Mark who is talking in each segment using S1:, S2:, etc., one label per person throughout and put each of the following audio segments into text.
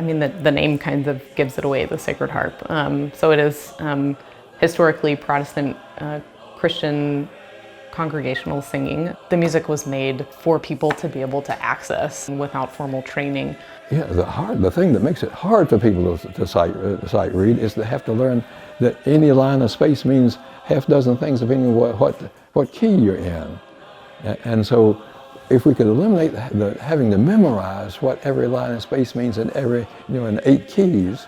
S1: mean, the name kind of gives it away, the Sacred Harp. So it is historically Protestant Christian congregational singing. The music was made for people to be able to access without formal training.
S2: Yeah, the thing that makes it hard for people to sight read is they have to learn that any line of space means half dozen things depending on what key you're in. And so if we could eliminate having to memorize what every line of space means in in 8 keys,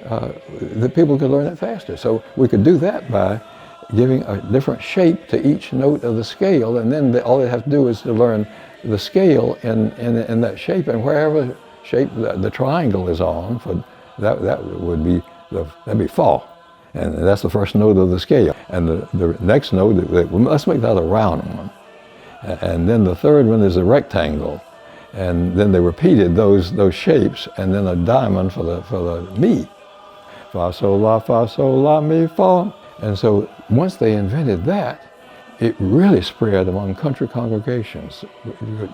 S2: the people could learn it faster. So we could do that by giving a different shape to each note of the scale, and then all they have to do is to learn the scale in that shape, and wherever shape the triangle is on, for that would be that'd be fa, and that's the first note of the scale. And the next note, let's make that a round one, and then the third one is a rectangle, and then they repeated those shapes, and then a diamond for the mi, fa sol la mi fa. And so once they invented that, it really spread among country congregations.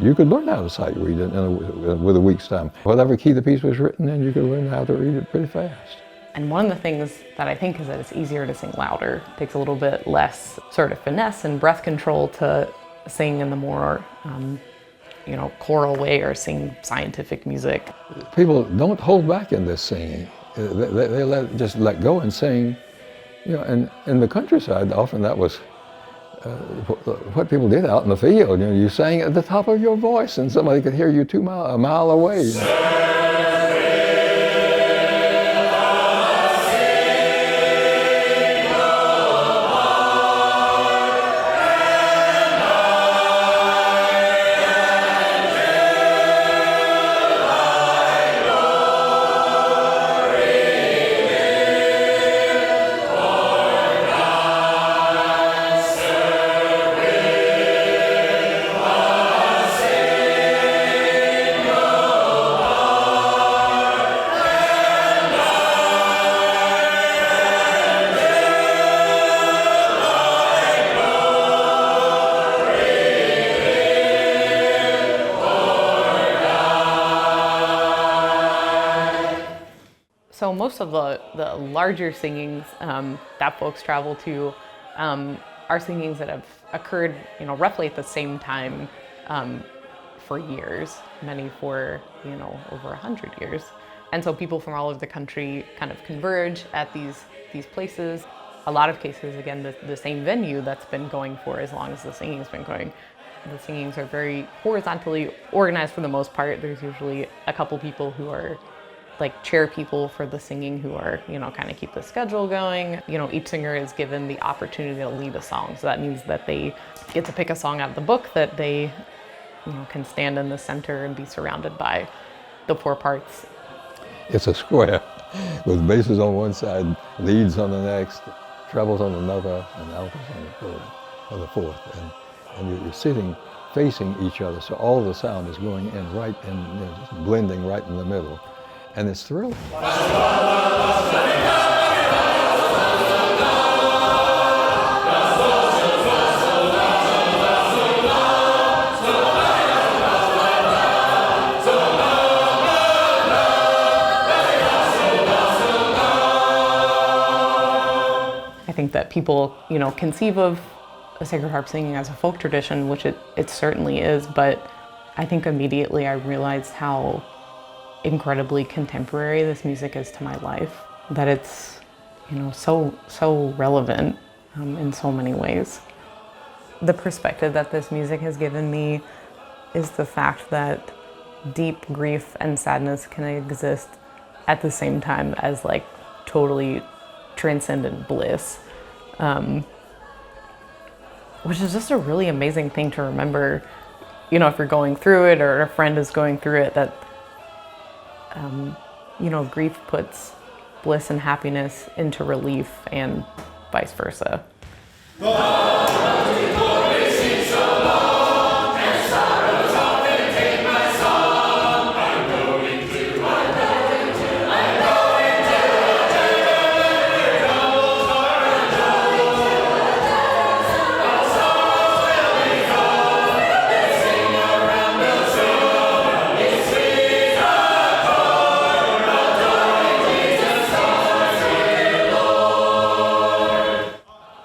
S2: You could learn how to sight read it with a week's time. Whatever key the piece was written in, you could learn how to read it pretty fast.
S1: And one of the things that I think is that it's easier to sing louder. It takes a little bit less sort of finesse and breath control to sing in the more choral way or sing scientific music.
S2: People don't hold back in this singing. They just let go and sing. And in the countryside, often that was what people did out in the field. You sang at the top of your voice, and somebody could hear you a mile away.
S1: So most of the larger singings that folks travel to are singings that have occurred, roughly at the same time for years, many for, over 100 years. And so people from all over the country kind of converge at these places. A lot of cases, again, the same venue that's been going for as long as the singing's been going. The singings are very horizontally organized for the most part. There's usually a couple people who are like chair people for the singing who are, kind of keep the schedule going. Each singer is given the opportunity to lead a song. So that means that they get to pick a song out of the book that they, can stand in the center and be surrounded by the 4 parts.
S2: It's a square with basses on one side, leads on the next, trebles on another, and altos on the third or the fourth. And you're sitting facing each other, so all the sound is going in right in, just blending right in the middle. And it's thrilling.
S1: I think that people, conceive of a Sacred Harp singing as a folk tradition, which it certainly is, but I think immediately I realized how incredibly contemporary this music is to my life, that it's so relevant in so many ways. The perspective that this music has given me is the fact that deep grief and sadness can exist at the same time as like totally transcendent bliss, which is just a really amazing thing to remember, if you're going through it or a friend is going through it, that grief puts bliss and happiness into relief and vice versa.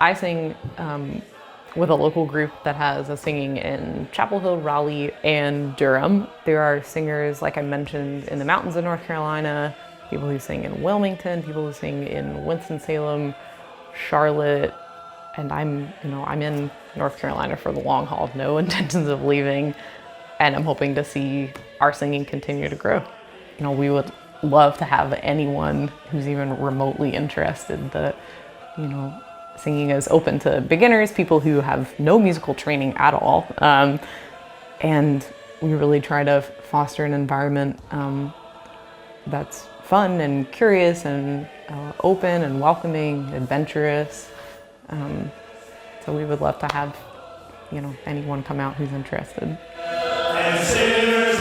S1: I sing with a local group that has a singing in Chapel Hill, Raleigh, and Durham. There are singers, like I mentioned, in the mountains of North Carolina, people who sing in Wilmington, people who sing in Winston-Salem, Charlotte, and I'm in North Carolina for the long haul, no intentions of leaving, and I'm hoping to see our singing continue to grow. We would love to have anyone who's even remotely interested. Singing is open to beginners, people who have no musical training at all, and we really try to foster an environment that's fun and curious and open and welcoming, adventurous. So we would love to have, anyone come out who's interested. And sinners